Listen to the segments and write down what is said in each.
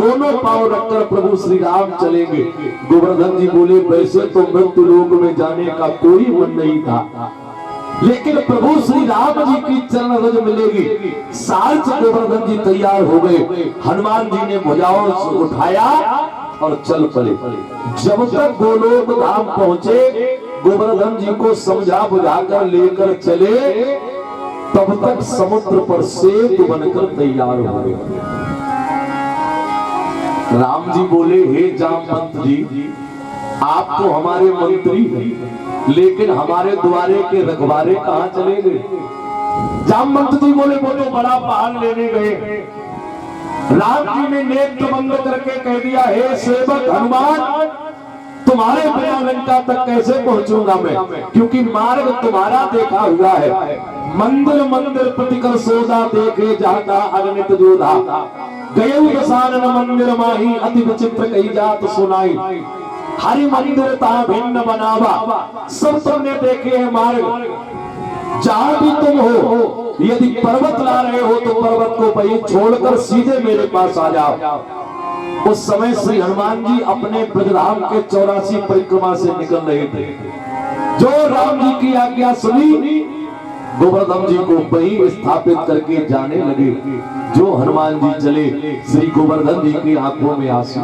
दोनों पांव रखकर प्रभु श्री राम चलेंगे। गोवर्धन जी बोले वैसे तो मृत्यु लोक में जाने का कोई मन नहीं था, लेकिन प्रभु श्री राम जी की चरण रज मिलेगी। सार्थ गोवर्धन जी तैयार हो गए। हनुमान जी ने भुजाओं से उठाया और चल पड़े। जब तक गोलोक धाम पहुंचे, गोवर्धन जी को समझा बुझाकर लेकर चले, तब तक समुद्र पर सेतु बनकर तैयार हो गए। राम जी बोले हे जामवंत जी, आप तो हमारे मंत्री हैं, लेकिन हमारे द्वारे के रखवारे कहां चले गए? जामवंत जी बोले वो तो बड़ा पहाड़ लेने गए। राम जी ने नेत्र बंद करके कह दिया हे सेवक हनुमान, तुम्हारे बिना लंका तक कैसे पहुंचूंगा मैं, क्योंकि मार्ग तुम्हारा देखा हुआ है। मंदिर मंदिर प्रतिकर सोदा देखे जाता अगणित जोधा, गये दसानन मंदिर माही अति विचित्र कही जात सुनाई। हरि मंदिर ता भिन्न बनावा, सब तुमने देखे हैं मार्ग। जहां भी तुम हो, यदि पर्वत ला रहे हो तो पर्वत को वहीं छोड़कर सीधे मेरे पास आ जाओ। उस समय श्री हनुमान जी अपने ब्रजधाम के 84 परिक्रमा से निकल रहे थे। जो राम जी की आज्ञा सुनी, गोवर्धन जी को वहीं स्थापित करके जाने लगे। जो हनुमान जी चले, श्री गोवर्धन जी की आंखों में आंसू।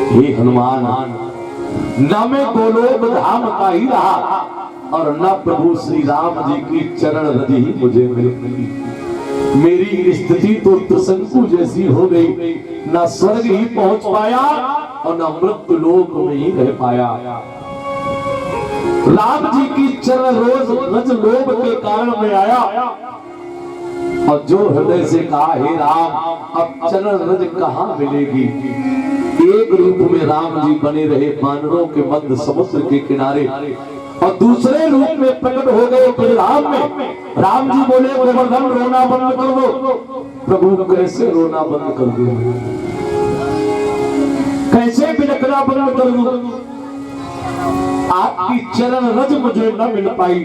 हे हनुमान, न मैं गोलोक धाम का ही रहा और न प्रभु श्री राम जी की चरण रज ही मुझे मिली। मेरी स्थिति तो त्रिशंकु जैसी हो गई, न स्वर्ग ही पहुंच पाया और न मृत्यु लोक में ही रह पाया। राम जी की चरण रोज रज लोभ के कारण में आया और जो हृदय से कहा हे राम अब चरण रज कहां मिलेगी। एक रूप में राम जी बने रहे वानरों के मध्य समुद्र के किनारे, और दूसरे रूप में प्रकट हो गए ब्रजधाम में। राम जी बोले गोवर्धन रोना बंद कर दो। प्रभु कैसे रोना बंद कर दो, कैसे बिलखना बंद कर दो? आपकी चरण रज मुझे न मिल पाई।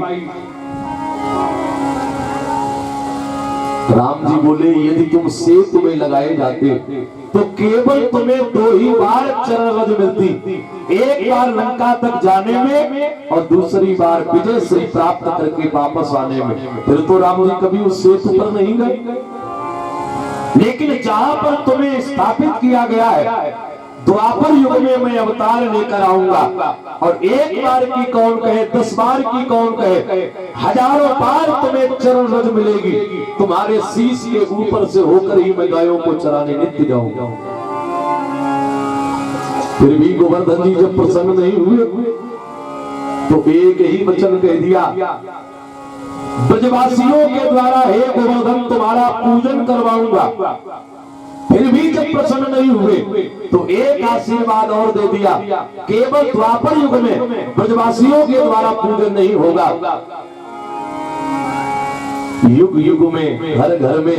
राम जी बोले यदि तुम सेतु में लगाए जाते तो केवल तुम्हें 2 ही बार चरण रज मिलती, एक बार लंका तक जाने में और दूसरी बार विजय श्री प्राप्त करके वापस आने में। फिर तो राम जी कभी उस सेतु पर नहीं गए। लेकिन जहां पर तुम्हें स्थापित किया गया है, द्वापर युग में मैं अवतार लेकर आऊंगा, और एक बार की कौन कहे 10 बार की कौन कहे, हजारों बार तुम्हें चरण रज मिलेगी। तुम्हारे शीश के ऊपर से होकर ही मैं गायों को चराने नित्य जाऊंगा। फिर भी गोवर्धन जी जब प्रसन्न नहीं हुए तो एक ही वचन कह दिया, ब्रजवासियों के द्वारा हे गोवर्धन तुम्हारा पूजन करवाऊंगा। फिर भी जब प्रसन्न नहीं हुए तो एक आशीर्वाद और दे दिया, केवल द्वापर युग में ब्रजवासियों के द्वारा पूजन नहीं होगा, युग युग में घर घर में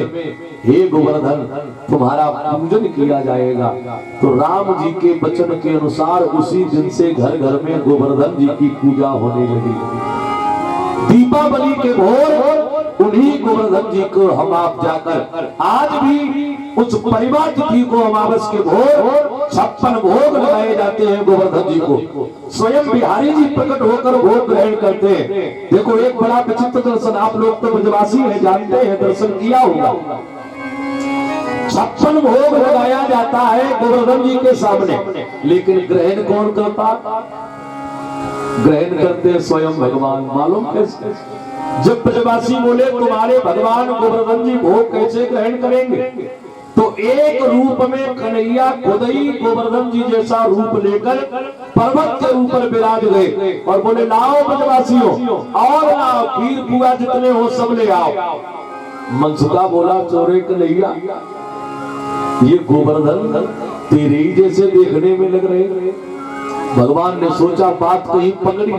हे गोवर्धन तुम्हारा पूजन किया जाएगा। तो राम जी के वचन के अनुसार उसी दिन से घर घर में गोवर्धन जी की पूजा होने लगी। दीपावली के भोर उन्हीं गोवर्धन जी को हम आप जाकर आज भी उस परिवार तिथि को अमावस के भोर 56 भोग लगाए जाते हैं गोवर्धन जी को। स्वयं बिहारी जी प्रकट होकर भोग ग्रहण करते हैं। देखो एक बड़ा विचित्र दर्शन, आप लोग तो ब्रजवासी हैं, जानते हैं, दर्शन किया होगा। 56 भोग लगाया जाता है गोवर्धन जी के सामने, लेकिन ग्रहण कौन करता? ग्रहण करते हैं स्वयं भगवान। मालूम कैसे? जब ब्रजवासी बोले तुम्हारे भगवान गोवर्धन जी भोग कैसे ग्रहण करेंगे, तो एक रूप में कन्हैया खुद ही गोवर्धन जी जैसा रूप लेकर पर्वत के ऊपर विराज गए और बोले लाओ ब्रजवासियों, और लाओ खीर पुआ जितने हो सब ले आओ। मनसुखा बोला चोरे कन्हैया ये गोवर्धन तेरे ही जैसे देखने में लग रहे। भगवान ने सोचा बात कहीं पकड़ी